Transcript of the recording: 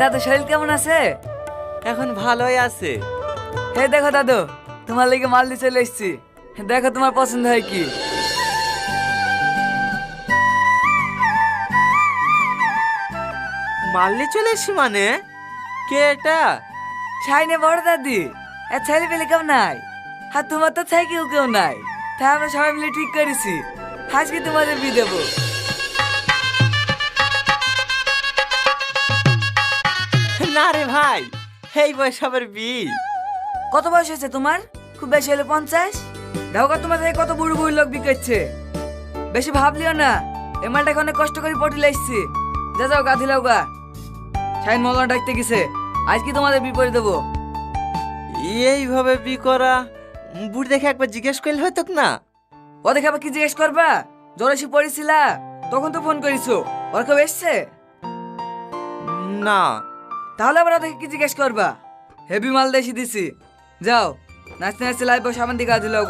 দাদু শরীর কেমন আছে? এখন ভালোই আছে। হে দেখো দাদু, তোমার লেগে মাল দিয়ে চলে এসেছি। দেখো তোমার পছন্দ হয় কি। মারলি চলে এসছি মানে? কে এটা? শাইনে বড় দাদি, এ ছেলে পেলে কেউ নাই। আর তোমার তো ছাই কেউ নাই। তাই আমরা সবাই মিলে ঠিক করেছি আজকে তোমাদের বিয়ে দেবো। না রে ভাই, এই বয়স আবার বিয়ে? কত বয়স হয়েছে তোমার? খুব বেশি হলে 50। দেখো তোমার থেকে কত বুড়ো বুড়ো লোক বিকেছে। বেশি ভাবলিও না, এ মালটাকে অনেক কষ্ট করে পটিলে এসছি। যা যাও গা দিলাও গা। শাইন মলনা ডাকতে গেছে, আজকে তোমাদের বিপরীত দেবো। এইভাবে বি করা? বুড়ি দেখে একবার জিজ্ঞেস করলে হয়তো না? ও দেখে আবার কি জিজ্ঞেস করবা? জ্বর এসে পড়েছিলা তখন তো ফোন করিছো, ওর কেউ এসছে? না। তাহলে আবার ওদেরকে কি জিজ্ঞেস করবা? হেভি মাল দেশি দিছি। যাও নাচতে নাচতে লাইভ সামান দিকে দিলাও।